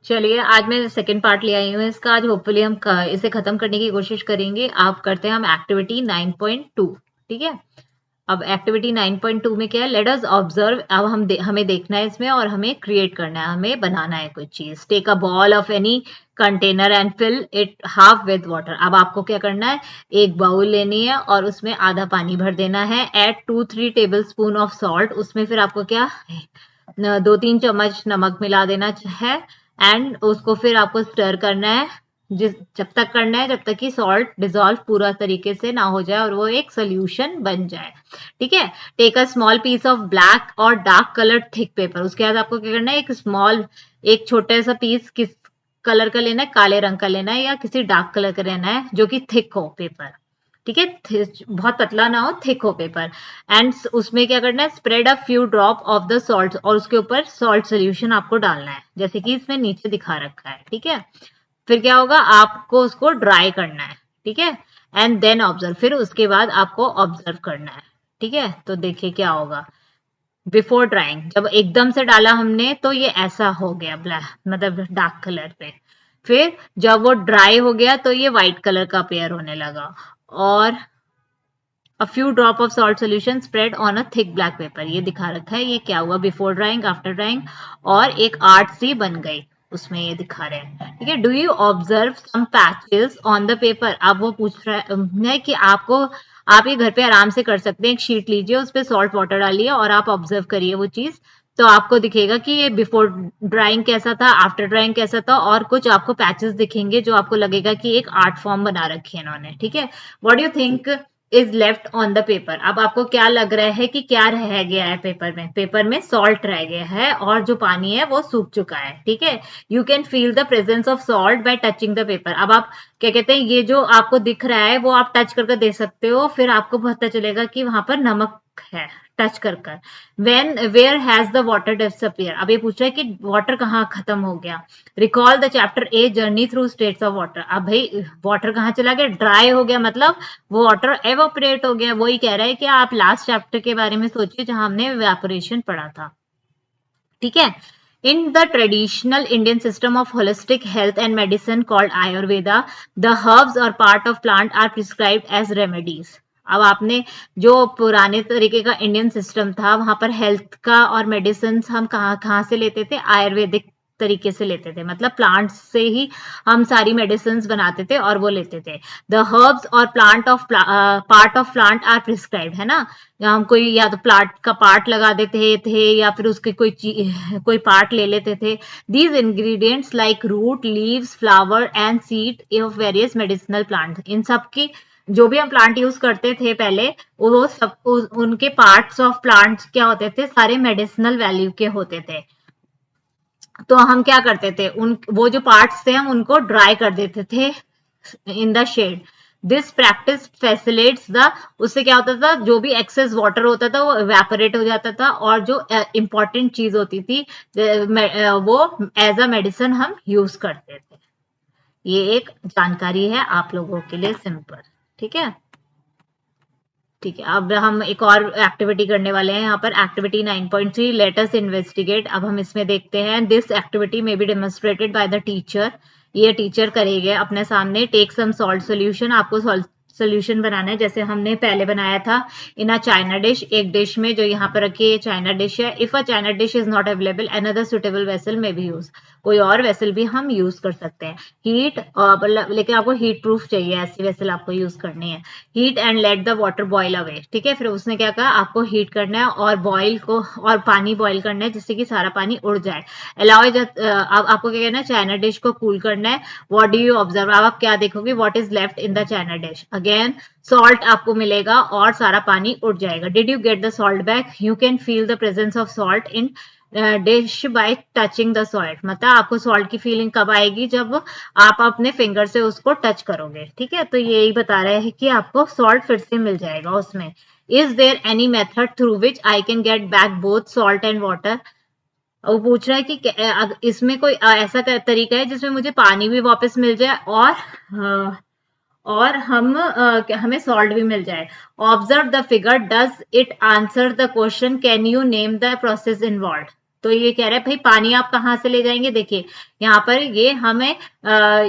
चलिए आज मैं सेकंड पार्ट ले आई हूँ इसका। आज होपफुली हम इसे खत्म करने की कोशिश करेंगे। आप करते हैं हम एक्टिविटी 9.2। ठीक है, अब एक्टिविटी 9.2 में क्या है, लेट अस ऑब्जर्व। अब हमें देखना है इसमें और हमें क्रिएट करना है, हमें बनाना है कुछ चीज। Take a bowl of any container and fill it half with water. अब आपको क्या करना है, एक बाउल लेनी है और उसमें आधा पानी भर देना है। Add 2-3 table spoon of salt. उसमें फिर आपको क्या 2-3 चम्मच नमक मिला देना है। एंड उसको फिर आपको स्टर करना है, जब तक करना है जब तक कि सॉल्ट डिजोल्व पूरा तरीके से ना हो जाए और वो एक सोल्यूशन बन जाए। ठीक है, take a small piece of black और डार्क कलर्ड थिक पेपर। उसके बाद आपको क्या करना है, एक छोटा सा पीस किस कलर का लेना है, काले रंग का लेना है या किसी डार्क कलर का लेना है जो कि थिक हो पेपर। ठीक है, बहुत पतला ना हो, थिक हो पेपर। एंड उसमें क्या करना है, spread a few drop of the salt, और उसके ऊपर सॉल्ट सोल्यूशन आपको डालना है जैसे कि इसमें नीचे दिखा रखा है। ठीक है, फिर क्या होगा, आपको उसको ड्राई करना है। ठीक है, एंड देन ऑब्जर्व, फिर उसके बाद आपको ऑब्जर्व करना है। ठीक है, तो देखिए क्या होगा। बिफोर ड्राइंग जब एकदम से डाला हमने तो ये ऐसा हो गया, ब्लैक मतलब डार्क कलर पे। फिर जब वो ड्राई हो गया तो ये व्हाइट कलर का अपेयर होने लगा। और a few drop of salt solution spread on a thick black pepper. ये दिखा रखा है, ये क्या हुआ बिफोर ड्राइंग, आफ्टर ड्राइंग, और एक आर्ट सी बन गई उसमें, ये दिखा रहे हैं। ठीक है, do you observe some patches on the paper. अब वो पूछ रहा है कि आप ये घर पे आराम से कर सकते हैं। एक शीट लीजिए, उस पर सॉल्ट वाटर डालिए और आप ऑब्जर्व करिए वो चीज। तो आपको दिखेगा कि ये बिफोर ड्राइंग कैसा था, आफ्टर ड्राइंग कैसा था, और कुछ आपको पैचेस दिखेंगे जो आपको लगेगा कि एक आर्ट फॉर्म बना रखी है इन्होंने। ठीक है, what do you think is left on the paper. अब आपको क्या लग रहा है कि क्या रह गया है पेपर में सॉल्ट रह गया है और जो पानी है वो सूख चुका है। ठीक है, you can feel the presence of salt bye touching the paper. अब आप क्या कहते हैं, ये जो आपको दिख रहा है वो आप टच करके दे सकते हो, फिर आपको पता चलेगा कि वहां पर नमक है, टच कर कर। Where has the water disappear. अब ये पूछ रहा है कि वाटर कहाँ खत्म हो गया। Recall the chapter a journey through states of water. अब भाई वाटर कहाँ चला गया, ड्राई हो गया, मतलब वो वाटर एवोपरेट हो गया। वही कह रहा है कि आप लास्ट चैप्टर के बारे में सोचिए जहां हमने वेपोरेशन पढ़ा था। ठीक है, in the traditional Indian system of holistic health and medicine called Ayurveda, the herbs or part of plant are prescribed as remedies. अब आपने जो पुराने तरीके का इंडियन सिस्टम था वहां पर हेल्थ का और मेडिसिन हम कहाँ कहाँ से लेते थे, आयुर्वेदिक तरीके से लेते थे, मतलब प्लांट्स से ही हम सारी मेडिसिन बनाते थे और वो लेते थे। द हर्ब्स और part of plant are prescribed, है ना। हम कोई या तो प्लांट का पार्ट लगा देते थे या फिर उसके कोई पार्ट ले लेते थे। These ingredients like root, leaves, flower and seed of various medicinal plant. इन सब की जो भी हम प्लांट यूज करते थे पहले, वो सब उनके पार्ट्स ऑफ प्लांट्स क्या होते थे, सारे मेडिसिनल वैल्यू के होते थे। तो हम क्या करते थे, उन वो जो पार्ट्स थे हम उनको ड्राई कर देते थे in the shade. This practice facilitates the, उससे क्या होता था, जो भी एक्सेस वाटर होता था वो इवेपोरेट हो जाता था और जो इंपॉर्टेंट चीज होती थी वो एज अ मेडिसिन हम यूज करते थे। ये एक जानकारी है आप लोगों के लिए, सिंपल। ठीक है, ठीक है, अब हम एक और एक्टिविटी करने वाले हैं यहाँ पर, एक्टिविटी 9.3, लेट अस इन्वेस्टिगेट। अब हम इसमें देखते हैं, this activity may be demonstrated by the teacher. ये टीचर करेंगे अपने सामने। टेक सम सॉल्ट सोल्यूशन, आपको सोल्यूशन बनाना है जैसे हमने पहले बनाया था। इन अ चाइना डिश, एक डिश में जो यहाँ पर रखी है चाइना डिश है। If a china dish is not available another suitable vessel may be use. कोई और वेसल भी हम यूज कर सकते हैं। हीट, लेकिन आपको हीट प्रूफ चाहिए, ऐसी वेसल आपको यूज करनी है। Heat and let the water boil away. ठीक है, फिर उसने क्या कहा, आपको हीट करना है और पानी बॉईल करना है जिससे कि सारा पानी उड़ जाए। अलाउ अब आपको क्या करना है, चाइना डिश को कूल करना है। व्हाट डू यू ऑब्जर्व, अब आप क्या देखोगे, what is left in the China dish. Again salt आपको मिलेगा और सारा पानी उड़ जाएगा। Did you get the salt back, you can feel the presence of salt in dish bye touching the salt. मतलब आपको सॉल्ट की फीलिंग कब आएगी, जब आप अपने फिंगर से उसको टच करोगे। ठीक है, तो यही बता रहे हैं कि आपको सॉल्ट फिर से मिल जाएगा उसमें। Is there any method through which I can get back both salt and water. वो पूछ रहा है कि इसमें कोई ऐसा तरीका है जिसमें मुझे पानी भी वापस मिल जाए और हमें सॉल्ट भी मिल जाए। Observe the figure, does it answer the question, can you name the process involve. तो ये कह रहा है भाई पानी आप कहाँ से ले जाएंगे, देखिए यहाँ पर ये हमें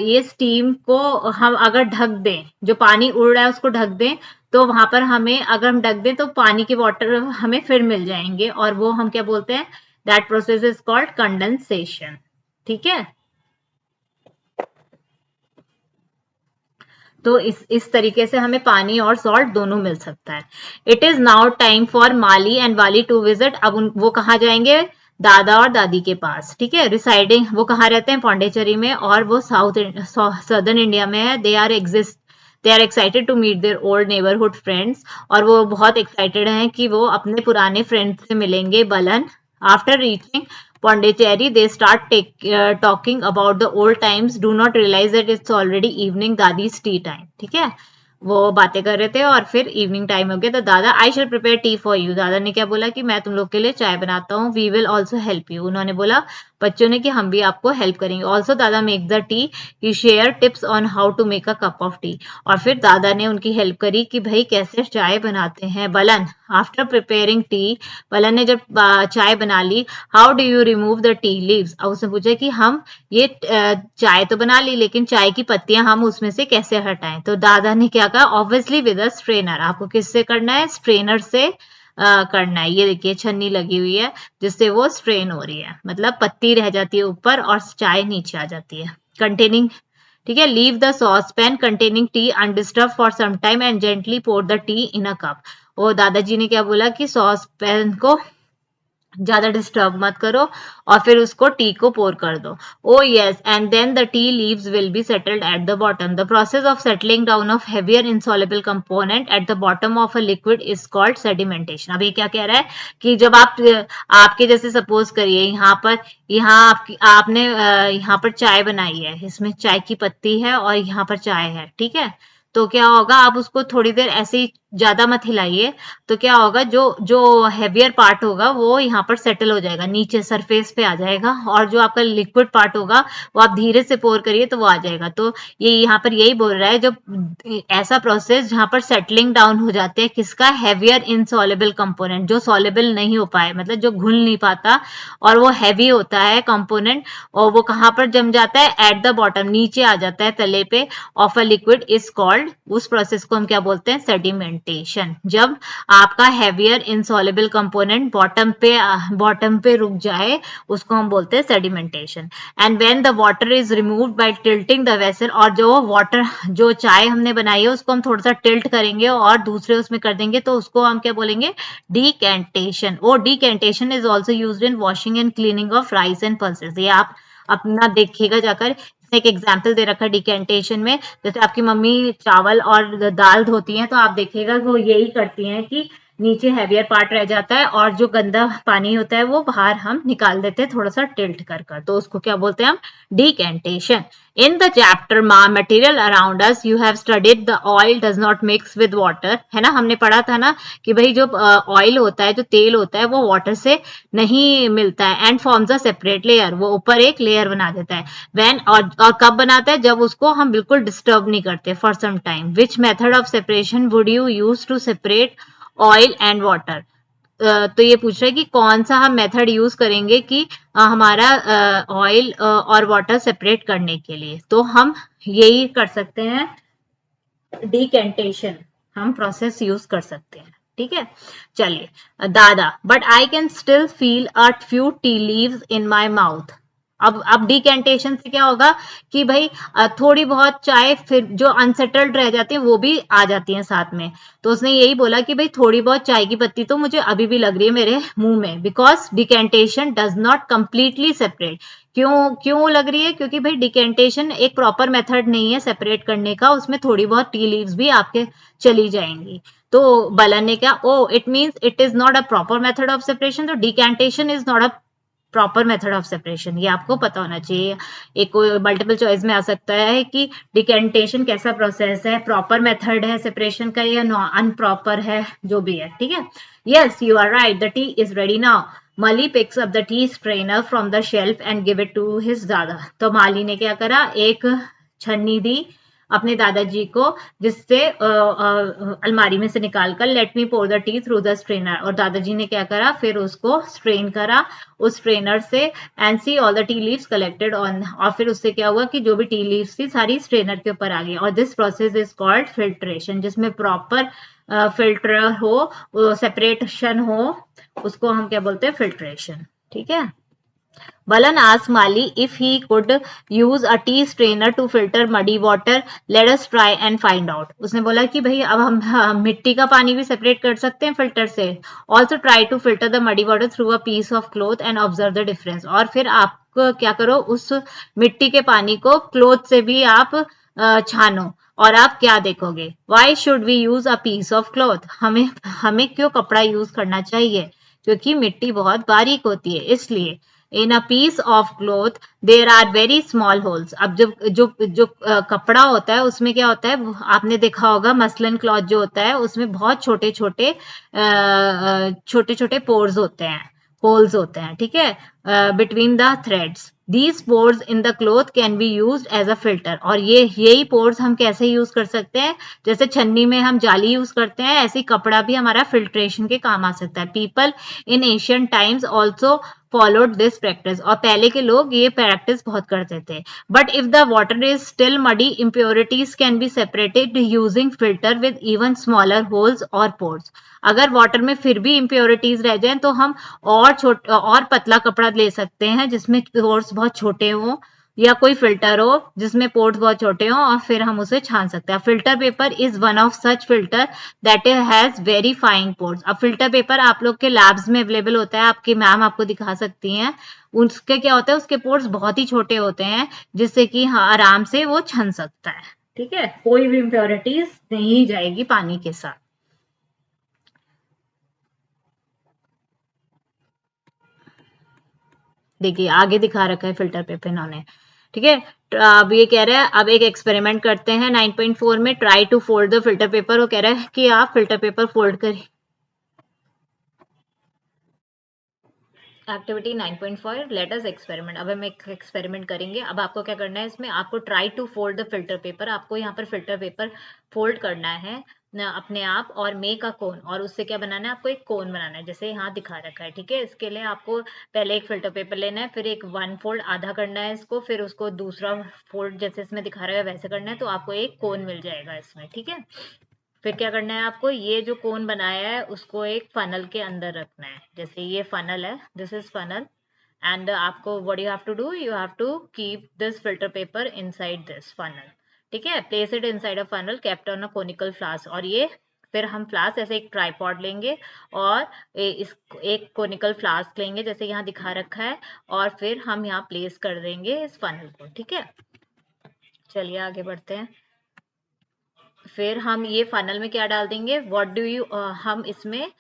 ये स्टीम को हम अगर ढक दें, जो पानी उड़ रहा है उसको ढक दें, तो वहां पर हमें अगर हम ढक दें तो पानी के वाटर हमें फिर मिल जाएंगे, और वो हम क्या बोलते हैं, that process is called condensation. ठीक है, तो इस तरीके से हमें पानी और सॉल्ट दोनों मिल सकता है। It is now time for Mali and वाली टू विजिट। अब वो कहाँ जाएंगे, दादा और दादी के पास। ठीक है, रिसाइडिंग वो कहाँ रहते हैं, पौंडीचेरी में, और वो सदर्न इंडिया में है। They are excited to meet their old neighbourhood friends, और वो बहुत एक्साइटेड हैं कि वो अपने पुराने फ्रेंड्स से मिलेंगे, Balan. After reaching Pondicherry, they start talking about the old times. Do not realize that it's already evening. Dadi's tea time. ठीक है, वो बातें कर रहे थे और फिर इवनिंग टाइम हो गया, तो दादा I shall prepare T for you. दादा ने क्या बोला कि मैं तुम लोग के लिए चाय बनाता हूँ। We will also help you. उन्होंने बोला बच्चों ने कि हम भी आपको हेल्प करेंगे। ऑल्सो दादा make the tea, he share tips on how to make a cup of tea. और फिर दादा ने उनकी हेल्प करी कि भाई कैसे चाय बनाते हैं। Balan, after preparing tea, Balan ने जब चाय बना ली, how do you remove the tea leaves. अब उसने पूछा कि हम ये चाय तो बना ली, लेकिन चाय की पत्तियां हम उसमें से कैसे हटाएं। तो दादा ने क्या कहा, ऑब्वियसली विद अ स्ट्रेनर। आपको किससे करना है, स्ट्रेनर से करना है। ये देखिए छन्नी लगी हुई है जिससे वो स्ट्रेन हो रही है, मतलब पत्ती रह जाती है ऊपर और चाय नीचे आ जाती है। कंटेनिंग, ठीक है, leave the sauce pan containing tea undisturb for some time and gently pour the tea in a cup. और दादाजी ने क्या बोला कि सॉस पैन को ज्यादा डिस्टर्ब मत करो और फिर उसको टी को पोर कर दो। Oh yes, and then the tea leaves will be settled at the bottom. The process of settling down of heavier insoluble component at the bottom of a liquid is called sedimentation. अब ये क्या कह रहा है कि जब आप आपके जैसे सपोज करिए यहाँ आपने यहाँ पर चाय बनाई है, इसमें चाय की पत्ती है और यहाँ पर चाय है। ठीक है, तो क्या होगा, आप उसको थोड़ी देर ऐसे ही ज्यादा मत हिलाइए, तो क्या होगा, जो जो हैवियर पार्ट होगा वो यहाँ पर सेटल हो जाएगा, नीचे सरफेस पे आ जाएगा, और जो आपका लिक्विड पार्ट होगा वो आप धीरे से पोर करिए तो वो आ जाएगा। तो ये यहाँ पर यही बोल रहा है, जब ऐसा प्रोसेस जहाँ पर सेटलिंग डाउन हो जाते हैं किसका, हैवियर इनसॉल्युबल कंपोनेंट, जो सॉल्युबल नहीं हो पाए, मतलब जो घुल नहीं पाता और वो हैवी होता है कंपोनेंट, और वो कहाँ पर जम जाता है, एट द बॉटम, नीचे आ जाता है तले पे, of a liquid is called, उस प्रोसेस को हम क्या बोलते हैं, सेडिमेंटेशन। जब आपका हैवियर इनसॉल्युबल कंपोनेंट बॉटम पे रुक जाए उसको हम बोलते हैं sedimentation. And when the water is removed by tilting the vessel, और जो वाटर, जो चाय हमने बनाई है उसको हम थोड़ा सा टिल्ट करेंगे और दूसरे उसमें कर देंगे, तो उसको हम क्या बोलेंगे, डिकेंटेशन। और decantation is also used in washing and cleaning of rice and pulses. ये आप अपना देखिएगा जाकर, एक एग्जाम्पल दे रखा है डिकेंटेशन में, जैसे आपकी मम्मी चावल और दाल धोती हैं तो आप देखिएगा वो यही करती हैं कि नीचे हैवियर पार्ट रह जाता है और जो गंदा पानी होता है वो बाहर हम निकाल देते हैं थोड़ा सा टिल्ट कर कर, तो उसको क्या बोलते हैं हम, decantation. In the chapter material around us you have studied the oil does not mix with water, है ना, हमने पढ़ा था ना कि भाई जो ऑयल होता है, जो तेल होता है वो वाटर से नहीं मिलता है, and forms a separate layer, वो ऊपर एक लेयर बना देता है। व्हेन, और कब बनाता है, जब उसको हम बिल्कुल डिस्टर्ब नहीं करते for some time. Which method of separation would you use to separate oil and water. तो ये पूछ रहा है कि कौन सा हम मेथड यूज करेंगे कि हमारा ऑयल और वाटर सेपरेट करने के लिए, तो हम यही कर सकते हैं, डिकेंटेशन हम प्रोसेस यूज कर सकते हैं। ठीक है, चलिए, दादा, but I can still feel a few tea leaves in my mouth. अब डिकेंटेशन से क्या होगा कि भाई थोड़ी बहुत चाय फिर जो अनसेटल्ड रह जाती है वो भी आ जाती है साथ में, तो उसने यही बोला कि भाई थोड़ी बहुत चाय की पत्ती तो मुझे अभी भी लग रही है मेरे मुंह में, because decantation does not completely separate. क्यों क्यों लग रही है, क्योंकि भाई डिकेंटेशन एक प्रॉपर मेथड नहीं है सेपरेट करने का, उसमें थोड़ी बहुत टी लीव्स भी आपके चली जाएंगी। तो बलन ने क्या, oh it means it is not a proper method of separation, तो decantation is not a proper method of separation, ये आपको पता होना चाहिए। एक मल्टीपल चॉइस में आ सकता है कि डिकेंटेशन कैसा प्रोसेस है, प्रॉपर मेथड है सेपरेशन का या अनप्रॉपर है, जो भी है। ठीक है, yes you are right, the tea is ready now. Mali picks up the tea strainer from the shelf and give it to his दादा। तो माली ने क्या करा, एक छन्नी दी अपने दादाजी को, जिससे अलमारी में से निकालकर let me pour the tea through the strainer, और दादाजी ने क्या करा, फिर उसको स्ट्रेन करा उस स्ट्रेनर से, and see all the tea leaves collected on, और फिर उससे क्या हुआ कि जो भी टी लीव्स थी सारी स्ट्रेनर के ऊपर आ गई। और this process is called filtration, जिसमें प्रॉपर फिल्टर हो, सेपरेशन हो, उसको हम क्या बोलते हैं, फिल्ट्रेशन। ठीक है। Balan asked Mali if he could use a tea strainer to filter muddy water. Let us try and find out. उसने बोला कि भाई अब हम मिट्टी का पानी भी सेपरेट कर सकते हैं फिल्टर से. Also try to filter the muddy water through a piece of cloth and observe the difference. और फिर आप क्या करो, उस मिट्टी के पानी को क्लोथ से भी आप छानो, और आप क्या देखोगे. Why should we use a piece of cloth? हमें हमें क्यों कपड़ा यूज करना चाहिए, क्योंकि मिट्टी बहुत बारीक होती है इसलिए. In a piece of cloth there are very small holes. अब जब जो जो कपड़ा होता है उसमें क्या होता है, आपने देखा होगा मसलिन क्लॉथ जो होता है उसमें बहुत छोटे छोटे छोटे छोटे पोर्स होते हैं, होल्स होते हैं. ठीक है, between the threads. These pores in the cloth can be used as a filter. और ये यही pores हम कैसे यूज कर सकते हैं, जैसे छन्नी में हम जाली यूज करते हैं, ऐसे कपड़ा भी हमारा फिल्ट्रेशन के काम आ सकता है. People in ancient times also followed this practice. और पहले के लोग ये प्रैक्टिस बहुत करते थे. But if the water is still muddy, impurities can be separated using filter with even smaller holes or pores. अगर वाटर में फिर भी इम्प्योरिटीज रह जाएं तो हम और पतला कपड़ा ले सकते हैं जिसमें पोर्स बहुत छोटे हो, या कोई फिल्टर हो जिसमें पोर्स बहुत छोटे हो, और फिर हम उसे छान सकते हैं. Filter paper is one of such filter that has very fine pores. अब फिल्टर पेपर आप लोग के लैब्स में अवेलेबल होता है, आपकी मैम आपको दिखा सकती हैं. उसके क्या होता है, उसके पोर्स बहुत ही छोटे होते हैं, जिससे कि हाँ आराम से वो छन सकता है. ठीक है, कोई भी इम्प्योरिटीज नहीं जाएगी पानी के साथ. देखिए आगे दिखा रखा है फिल्टर पेपर इन्होंने. ठीक है, अब ये कह रहा है, अब एक एक्सपेरिमेंट करते हैं 9.4 में. Try to fold the filter paper. वो कह रहा है कि आप फिल्टर पेपर फोल्ड करें. Activity 9.4 let us experiment. अब हम एक एक्सपेरिमेंट करेंगे. अब आपको क्या करना है, इसमें आपको try to fold the filter paper, आपको यहाँ पर फिल्टर पेपर फोल्ड करना है अपने आप, और मेक अ कोन, और उससे क्या बनाना है, आपको एक कोन बनाना है जैसे यहाँ दिखा रखा है. ठीक है, इसके लिए आपको पहले एक फिल्टर पेपर लेना है, फिर एक वन फोल्ड आधा करना है इसको, फिर उसको दूसरा फोल्ड जैसे इसमें दिखा रहा है वैसे करना है, तो आपको एक कोन मिल जाएगा इसमें. ठीक है, फिर क्या करना है आपको, ये जो कोन बनाया है उसको एक फनल के अंदर रखना है. जैसे ये फनल है, दिस इज फनल, एंड आपको what you have to do, you have to keep this filter paper inside this funnel. ठीक है, place it inside a funnel kept on a conical flask. और ये फिर हम फ्लास्क ऐसे एक ट्राइपॉड लेंगे, और इस एक कोनिकल फ्लास्क लेंगे जैसे यहाँ दिखा रखा है, और फिर हम यहाँ प्लेस कर देंगे इस फनल को. ठीक है, चलिए आगे बढ़ते हैं. फिर हम ये फनल में क्या डाल देंगे, व्हाट डू यू, हम इसमें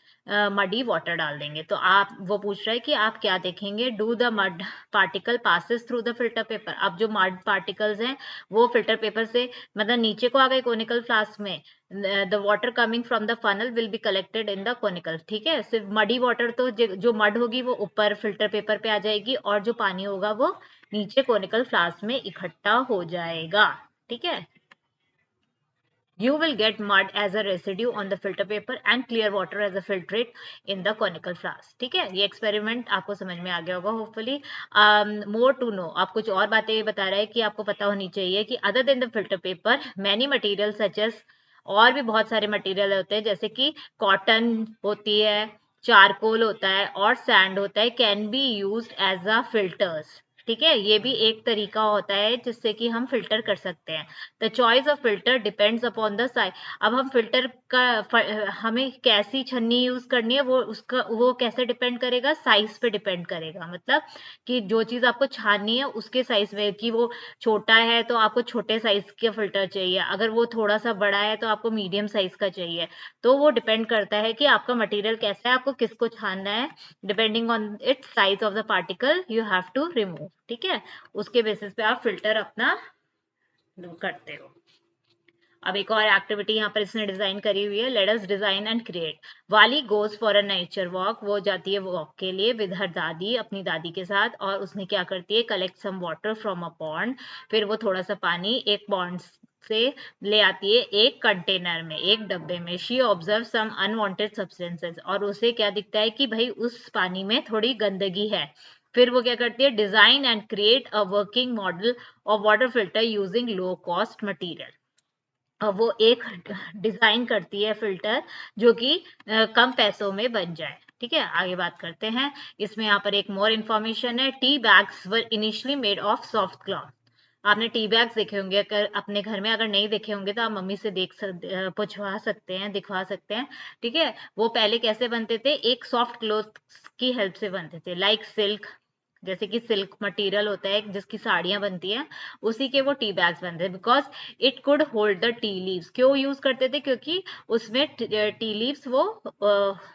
मडी वाटर डाल देंगे. तो आप, वो पूछ रहा है कि आप क्या देखेंगे, do the mud particle passes through the filter paper. अब जो मड पार्टिकल्स हैं वो फिल्टर पेपर से मतलब नीचे को आ गए कोनिकल फ्लास्क में, the water coming from the funnel will be collected in the conical. ठीक है, सिर्फ मडी वाटर तो जो मड होगी वो ऊपर फिल्टर पेपर पे आ जाएगी, और जो पानी होगा वो नीचे कोनिकल फ्लास्क में इकट्ठा हो जाएगा. ठीक है, you will get mud as a residue on the filter paper and clear water as a filtrate in the conical flask. ठीक है, ये एक्सपेरिमेंट आपको समझ में आ गया होगा होपफुली. मोर टू नो, आप कुछ और बातें बता रहे हैं कि आपको पता होनी चाहिए कि other than the filter paper many material such as, और भी बहुत सारे मटेरियल होते हैं जैसे कि कॉटन होती है, चारकोल होता है, और सैंड होता है, can be used as a filters. ठीक है, ये भी एक तरीका होता है जिससे कि हम फिल्टर कर सकते हैं. The choice of filter depends upon the size. अब हम फिल्टर का हमें कैसी छन्नी यूज करनी है वो उसका वो कैसे डिपेंड करेगा, साइज पे डिपेंड करेगा. मतलब कि जो चीज आपको छाननी है उसके साइज में, कि वो छोटा है तो आपको छोटे साइज का फिल्टर चाहिए, अगर वो थोड़ा सा बड़ा है तो आपको मीडियम साइज का चाहिए. तो वो डिपेंड करता है कि आपका मटेरियल कैसा है, आपको किसको छानना है. Depending on its size of the particle you have to remove. ठीक है, उसके बेसिस पे आप फिल्टर अपना करते हो. अब एक और एक्टिविटी यहाँ पर इसने डिजाइन करी हुई है, let us design and create. वाली goes for a nature walk, वो जाती है वॉक के लिए विद हर दादी, अपनी दादी के साथ, और उसने क्या करती है, collect some water from a pond, फिर वो थोड़ा सा पानी एक पॉन्ड से ले आती है एक कंटेनर में, एक डब्बे में। She observe some unwanted substances, और उसे क्या दिखता है कि भाई उस पानी में थोड़ी गंदगी है। फिर वो क्या करती है, design and create a working model of water filter using low cost material. अब वो एक डिजाइन करती है फिल्टर जो कि कम पैसों में बन जाए। ठीक है, आगे बात करते हैं। इसमें यहाँ पर एक मोर इन्फॉर्मेशन है। Tea bags were initially made of soft cloth. आपने टी बैग्स देखे होंगे, अगर अपने घर में अगर नहीं देखे होंगे तो आप मम्मी से पूछवा सकते हैं, दिखवा सकते हैं। ठीक है, वो पहले कैसे बनते थे, एक सॉफ्ट क्लॉथ की हेल्प से बनते थे, लाइक सिल्क, जैसे कि सिल्क मटेरियल होता है जिसकी साड़ियां बनती हैं, उसी के वो टी बैग्स बनते हैं। Because it could hold the tea leaves. क्यों यूज करते थे, क्योंकि उसमें टी लीव्स वो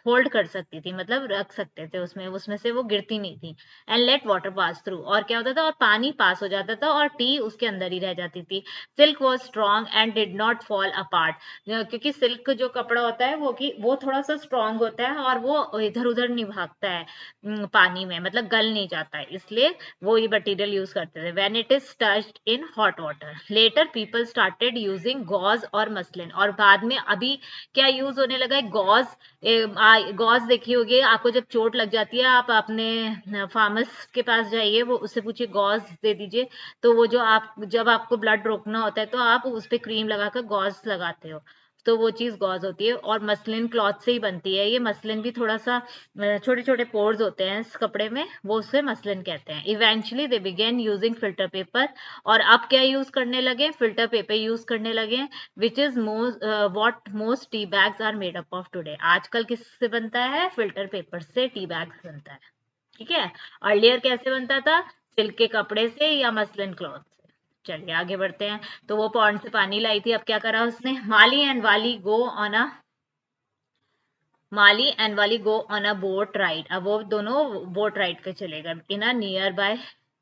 होल्ड कर सकती थी, मतलब रख सकते थे उसमें, उसमें से वो गिरती नहीं थी। And let water pass through, और क्या होता था, और पानी पास हो जाता था और टी उसके अंदर ही रह जाती थी। Silk was strong and did not fall apart, क्योंकि सिल्क जो कपड़ा होता है वो थोड़ा सा स्ट्रॉन्ग होता है और वो इधर उधर नहीं भागता है पानी में, मतलब गल नहीं जाता है, इसलिए वो ये मटेरियल यूज करते थे। When it is touched in hot water, later people started using gauze और मसलिन, और बाद में अभी क्या यूज होने लगा है, गॉज। गॉज देखी होगी आपको, जब चोट लग जाती है आप अपने फार्मर्स के पास जाइए, वो उससे पूछिए गॉज दे दीजिए, तो वो जो आप जब आपको ब्लड रोकना होता है तो आप उस पर क्रीम लगाकर गॉज लगाते हो, तो वो चीज गॉज होती है। और मसलिन क्लॉथ से ही बनती है ये। मसलिन भी थोड़ा सा छोटे छोटे पोर्स होते हैं इस कपड़े में, वो उसे मसलिन कहते हैं। Eventually they began using filter paper, और अब क्या यूज करने लगे, फिल्टर पेपर यूज करने लगे, which is most what most tea bags are made up of today. आजकल किससे बनता है, फिल्टर पेपर से टी बैग्स बनता है। ठीक है, अर्लियर कैसे बनता था, सिल्क के कपड़े से या मसलिन क्लॉथ से। चलिए आगे बढ़ते हैं। तो वो पॉन्ड से पानी लाई थी, अब क्या करा उसने, माली and Wali go on a Mali and Wali go on a boat ride. अब वो दोनों बोट राइड पे चले गए in a nearby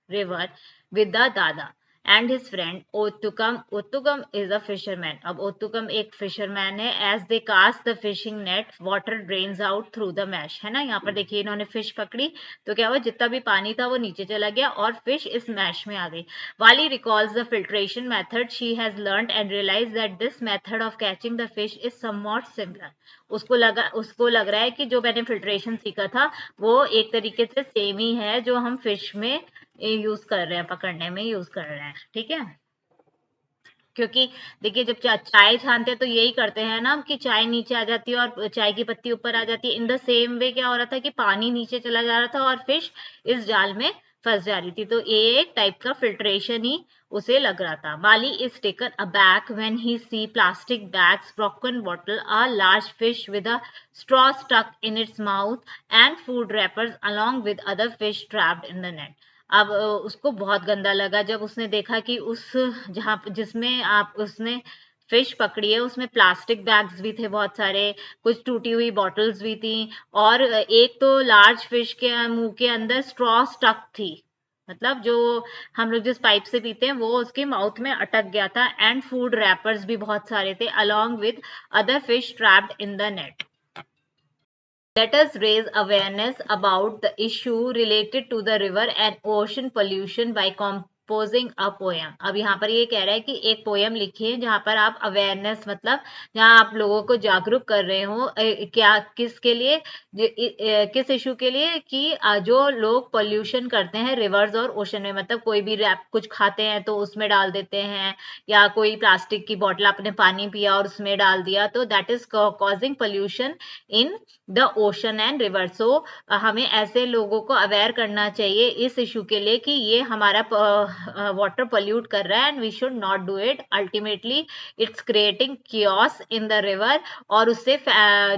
river with the dada and his friend Otukam. Otukam is a fisherman. अब ओतुकम एक फिशरमैन है। As they cast the fishing net water drains out through the mesh, है ना, यहाँ पर देखिए इन्होंने फिश पकड़ी तो क्या हुआ, जितना भी पानी था वो नीचे चला गया और फिश इस मैश में आ गई। Wali recalls the filtration method she has learned and realize that this method of catching the fish is somewhat similar. उसको लग रहा है कि जो मैंने फिल्ट्रेशन सीखा था वो एक तरीके से सेम ही है जो हम फिश में यूज कर रहे हैं, पकड़ने में यूज कर रहे हैं। ठीक है, क्योंकि देखिए जब चाय छानते हैं तो यही करते हैं ना कि चाय नीचे आ जाती है और चाय की पत्ती ऊपर आ जाती है। इन द सेम वे क्या हो रहा था कि पानी नीचे चला जा रहा था और फिश इस जाल में फंस जा रही थी। तो ये एक टाइप का फिल्ट्रेशन ही उसे लग रहा था। Mali is taken aback when he see plastic bags, broken bottle, a large fish with a straw stuck in its mouth and food wrappers along with other fish trapped in the net। अब उसको बहुत गंदा लगा जब उसने देखा कि उस जहाँ जिसमें आप उसने फिश पकड़ी है उसमें प्लास्टिक बैग्स भी थे बहुत सारे, कुछ टूटी हुई बॉटल्स भी थी, और एक तो लार्ज फिश के मुंह के अंदर स्ट्रॉ स्टक थी, मतलब जो हम लोग जिस पाइप से पीते हैं वो उसके माउथ में अटक गया था। एंड फूड रैपर्स भी बहुत सारे थे along with other fish trapped in the net. Let us raise awareness about the issue related to the river and ocean pollution by composing a poem। अब यहाँ पर ये कह रहा है कि एक पोयम लिखिए जहाँ पर आप अवेयरनेस, मतलब जहाँ आप लोगों को जागरूक कर रहे हो, क्या किसके लिए, किस इशू के लिए, कि जो लोग पोल्यूशन करते हैं रिवर्स और ओशन में, मतलब कोई भी रैप कुछ खाते हैं तो उसमें डाल देते हैं, या कोई प्लास्टिक की बोतल आपने पानी पिया और उसमें डाल दिया, तो that is causing pollution in the ocean and river. So हमें ऐसे लोगों को अवेयर करना चाहिए इस इशू के लिए कि ये हमारा वाटर पोल्यूट कर रहा है and we should not do it. Ultimately it's creating chaos in the river, और उससे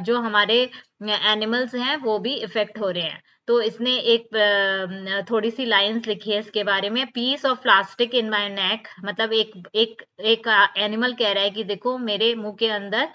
जो हमारे एनिमल्स हैं वो भी इफेक्ट हो रहे हैं। तो इसने एक थोड़ी सी लाइंस लिखी है इसके बारे में। पीस ऑफ प्लास्टिक इन माई नेक, मतलब एक एक एक एनिमल कह रहा है कि देखो मेरे मुंह के अंदर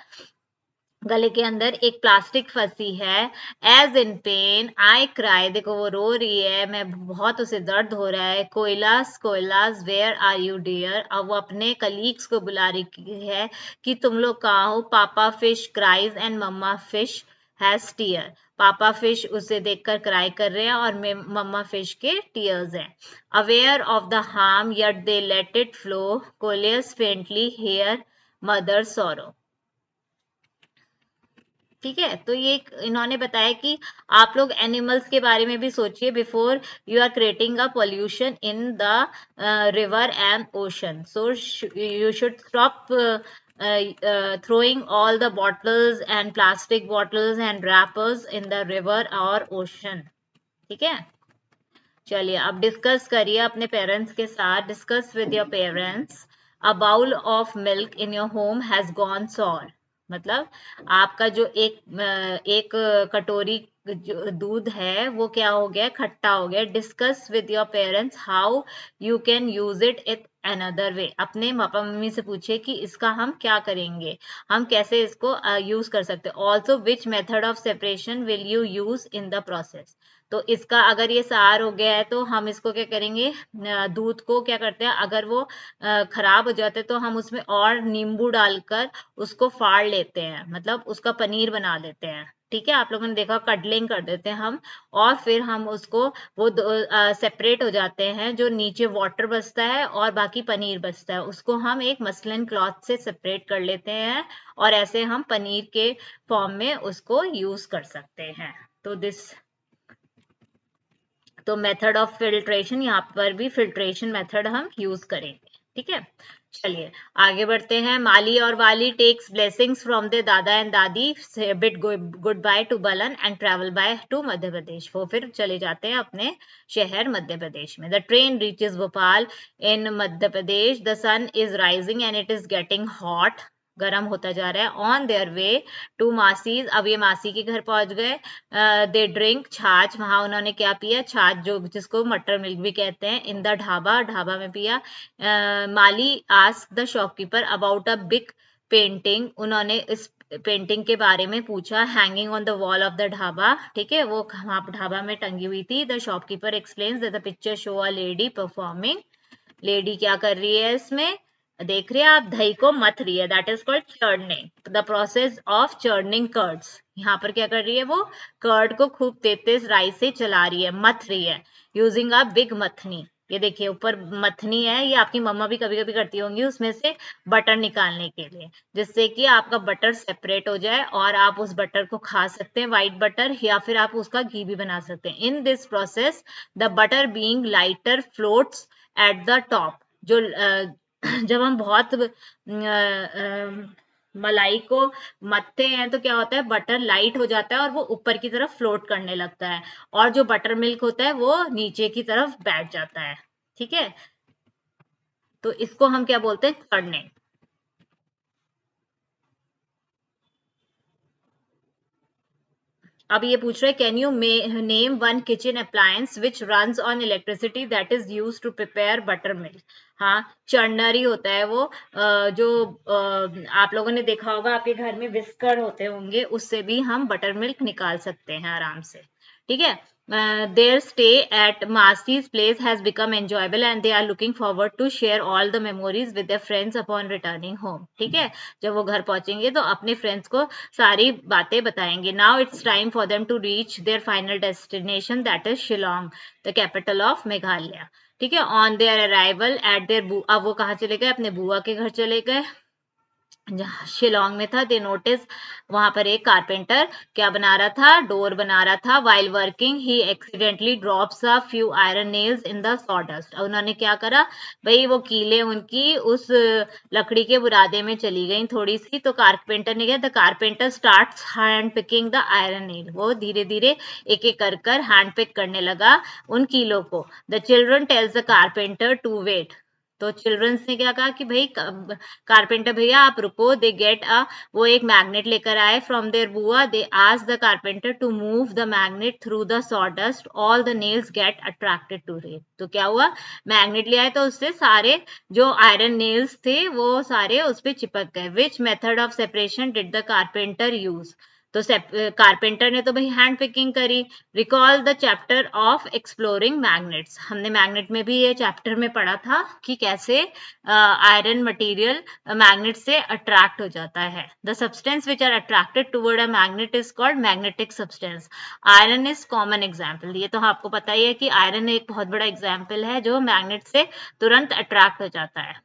गले के अंदर एक प्लास्टिक फंसी है। As in pain I cry, देखो वो रो रही है, मैं बहुत उसे दर्द हो रहा है। कोयलास कोयलास वेयर आर यू डियर, अब वो अपने कलीग्स को बुला रही है कि तुम लोग कहाँ हो। Papa fish cries and mamma fish has tear, papa fish उसे देखकर क्राई कर रहे हैं और मम्मा फिश के टीयर्स हैं। Aware of the harm yet they let it flow, callous faintly hear mother sorrow. ठीक है, तो ये इन्होंने बताया कि आप लोग एनिमल्स के बारे में भी सोचिए before you are creating a pollution in the river and ocean. So you should stop throwing all the bottles and plastic bottles and wrappers in the river or ocean। ठीक है, चलिए अब डिस्कस करिए अपने पेरेंट्स के साथ। Discuss with your parents, a bowl of milk in your home has gone sour, मतलब आपका जो एक कटोरी जो दूध है वो क्या हो गया, खट्टा हो गया। Discuss with your parents how you can use it in another way, अपने पापा मम्मी से पूछे कि इसका हम क्या करेंगे, हम कैसे इसको यूज कर सकते हैं। Also which method of separation will you use in the process, तो इसका अगर ये सार हो गया है तो हम इसको क्या करेंगे, दूध को क्या करते हैं, अगर वो खराब हो जाते हैं तो हम उसमें और नींबू डालकर उसको फाड़ लेते हैं, मतलब उसका पनीर बना देते हैं। ठीक है, आप लोगों ने देखा कडलिंग कर देते हैं हम, और फिर हम उसको वो सेपरेट हो जाते हैं, जो नीचे वाटर बचता है और बाकी पनीर बचता है उसको हम एक मसलिन क्लॉथ से सेपरेट कर लेते हैं, और ऐसे हम पनीर के फॉर्म में उसको यूज कर सकते हैं। तो मेथड ऑफ फिल्ट्रेशन, यहाँ पर भी फिल्ट्रेशन मेथड हम यूज करेंगे। ठीक है, चलिए आगे बढ़ते हैं। माली और वाली takes blessings from they dada and dadi, bid goodbye to Balan and travel by to Madhya Pradesh, वो फिर चले जाते हैं अपने शहर मध्य प्रदेश में। The train reaches Bhopal in Madhya Pradesh, the sun is rising and it is getting hot, गर्म होता जा रहा है। ऑन देयर वे टू मासीज, अब ये मासी के घर पहुंच गए। दे ड्रिंक छाछ, वहां उन्होंने क्या पिया, छाछ, जो जिसको मटर मिल्क भी कहते हैं। इन द ढाबा, ढाबा में पिया। Mali ask the shopkeeper about a big painting, उन्होंने इस पेंटिंग के बारे में पूछा। Hanging on the wall of the dhaba, ठीक है, वो वहां ढाबा में टंगी हुई थी। The shopkeeper explains that the picture show a lady performing, lady क्या कर रही है इसमें, देख रहे हैं आप, दही को मथ रही है, that is called churning, the process of churning curds. यहाँ पर क्या कर रही है वो, कर्ड को खूब तेज राई से चला रही है, मथ रही है, यूजिंग अ बिग मथनी। ये देखिए ऊपर मथनी है, ये आपकी मम्मा भी कभी कभी करती होंगी, उसमें से बटर निकालने के लिए, जिससे कि आपका बटर सेपरेट हो जाए और आप उस बटर को खा सकते हैं, व्हाइट बटर, या फिर आप उसका घी भी बना सकते हैं। In this process the butter being lighter floats at the top, जो जब हम बहुत मलाई को मथते हैं तो क्या होता है, बटर लाइट हो जाता है और वो ऊपर की तरफ फ्लोट करने लगता है, और जो बटर मिल्क होता है वो नीचे की तरफ बैठ जाता है। ठीक है, तो इसको हम क्या बोलते हैं, चढ़ने। अब ये पूछ रहे हैं, can you name one kitchen appliance which runs on electricity that is use to prepare butter milk. हाँ, चर्नर ही होता है वो, जो आप लोगों ने देखा होगा, आपके घर में विस्कर होते होंगे, उससे भी हम बटर मिल्क निकाल सकते हैं आराम से। ठीक है, their stay at Masi's place has become enjoyable and they are looking forward to share all the memories with their friends upon returning home। ठीक है, जब वो घर पहुंचेंगे तो अपने फ्रेंड्स को सारी बातें बताएंगे। Now it's time for them to reach their final destination, that is Shillong, the capital of Meghalaya। ठीक है, on their arrival at their अब वो कहाँ चले गए, अपने बुआ के घर चले गए, जहाँ शिलोंग में था। दे नोटिस, वहां पर एक कारपेंटर क्या बना रहा था, डोर बना रहा था। While working he accidentally drops a few iron nails in the sawdust, उन्होंने क्या करा भाई, वो कीले उनकी उस लकड़ी के बुरादे में चली गई थोड़ी सी, तो कारपेंटर ने क्या, the carpenter starts hand picking the iron nail, वो धीरे धीरे एक एक कर हैंड पिक करने लगा उन कीलों को। The children tells the carpenter to wait, तो चिल्ड्रंस ने क्या कहा कि भाई कारपेंटर भैया आप रुको, दे गेट अ, वो एक मैग्नेट लेकर आए फ्रॉम देयर बुआ, they ask the carpenter to move the magnet through the sawdust, all the nails get attracted to it. तो क्या हुआ, मैग्नेट ले आए तो उससे सारे जो आयरन नेल्स थे वो सारे उस पे चिपक गए। Which method of separation did the carpenter use? तो कारपेंटर ने तो भाई हैंड पिकिंग करी। Recall the chapter of exploring magnets, हमने मैग्नेट में भी ये चैप्टर में पढ़ा था कि कैसे आयरन मटेरियल मैग्नेट से अट्रैक्ट हो जाता है। The substance which are attracted toward a magnet is called magnetic substance. Iron is common example, ये तो आपको पता ही है कि आयरन एक बहुत बड़ा एग्जाम्पल है जो मैग्नेट से तुरंत अट्रैक्ट हो जाता है।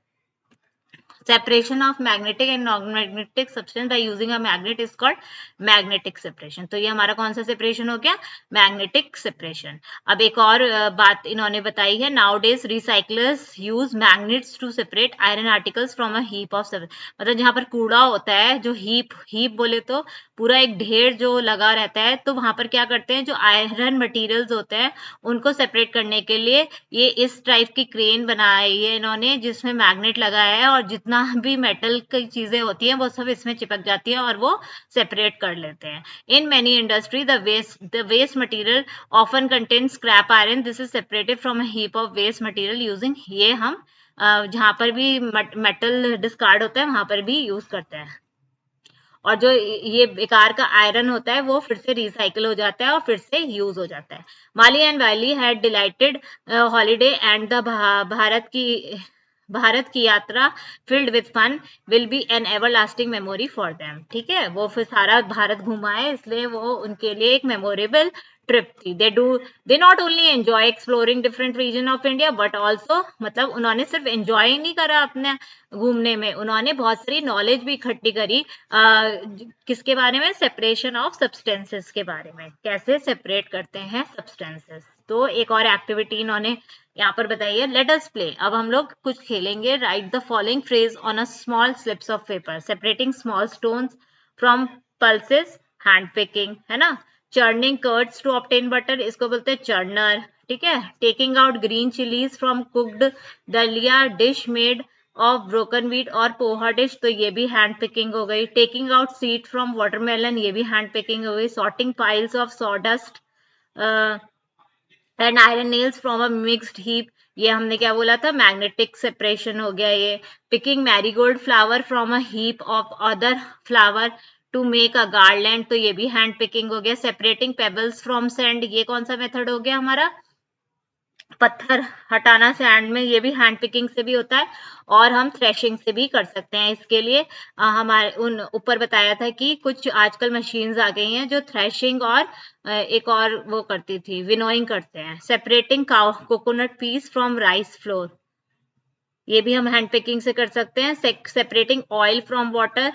Separation of magnetic and non-magnetic substance by using a magnet is called magnetic separation। तो ये हमारा कौन सा सेपरेशन हो गया, मैग्नेटिक सेपरेशन। अब एक और बात इन्होंने बताई है, nowadays recyclers use magnets to separate iron articles from a heap of, मतलब जहां पर कूड़ा होता है, जो हीप बोले तो पूरा एक ढेर जो लगा रहता है, तो वहां पर क्या करते हैं, जो आयरन मटेरियल्स होते हैं उनको सेपरेट करने के लिए ये इस टाइप की क्रेन बनाई है इन्होंने, जिसमें मैग्नेट लगाया है और जितना भी मेटल की चीजें होती हैं वो सब इसमें चिपक जाती हैं और वो सेपरेट कर लेते हैं। In many industry the waste material often contain scrap iron, this is separated from a heap of waste material using, ये हम जहां पर भी मेटल डिस्कार्ड होता है वहां पर भी यूज करते हैं। और जो ये बेकार का आयरन होता है वो फिर से रिसाइकिल हो जाता है और फिर से यूज हो जाता है। Mali and Wali had delighted holiday and the Bharat की यात्रा filled with fun will be an everlasting memory for them. ठीक है, वो फिर सारा भारत घुमाए इसलिए वो उनके लिए एक मेमोरेबल ट्रिप थी। They not only enjoy exploring different region of India but also, मतलब उन्होंने सिर्फ एंजॉय ही नहीं करा अपने घूमने में, उन्होंने बहुत सारी नॉलेज भी इकट्ठी करी। किसके बारे में, सेपरेशन ऑफ सब्सटेंसेस के बारे में, कैसे सेपरेट करते हैं सब्सटेंसेस। तो एक और एक्टिविटी इन्होंने यहाँ पर बताई है, लेट अस प्ले। अब हम लोग कुछ खेलेंगे। Write the following phrase on a small slips of paper, separating small stones from pulses, hand picking है ना। Churning curds to obtain butter, इसको बोलते हैं चर्नर। ठीक है, taking out green chillies from cooked dalia dish made of broken wheat और poha dish, तो ये भी हैंड पिकिंग हो गई। Taking out seed from watermelon, ये भी हैंड पिकिंग हो गई। Sorting piles of sawdust and iron nails from a mixed heap, ये हमने क्या बोला था, मैग्नेटिक सेपरेशन हो गया ये। Picking marigold flower from a heap of other flower to make a garland, तो ये भी हैंड पिकिंग हो गया। सेपरेटिंग पेबल्स फ्रॉम सैंड, ये कौन सा मेथड हो गया हमारा, पत्थर हटाना सैंड में, ये भी हैंड पिकिंग से भी होता है और हम थ्रेशिंग से भी कर सकते हैं। इसके लिए हमारे उन ऊपर बताया था कि कुछ आजकल मशीन्स आ गई हैं जो थ्रेशिंग और एक और वो करती थी, विनोइंग करते हैं। Separating coconut piece from rice flour, ये भी हम हैंड पिकिंग से कर सकते हैं। सेपरेटिंग ऑयल फ्रॉम वाटर,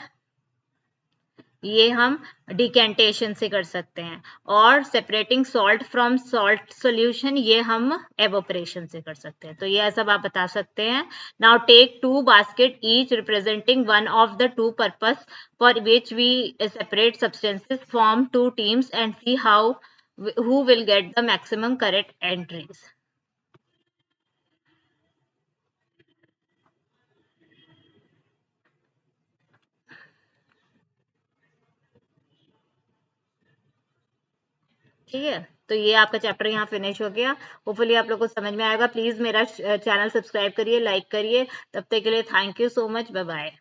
ये हम डिकेंटेशन से कर सकते हैं। और separating salt from salt solution, ये हम एवोपरेशन से कर सकते हैं। तो ये सब आप बता सकते हैं। Now take two basket each representing one of the two purpose for which we separate substances, form two teams and see how who will get the maximum correct entries। ठीक है, तो ये आपका चैप्टर यहाँ फिनिश हो गया। Hopefully आप लोग को समझ में आएगा। प्लीज मेरा चैनल सब्सक्राइब करिए, लाइक करिए। तब तक के लिए thank you so much, bye bye.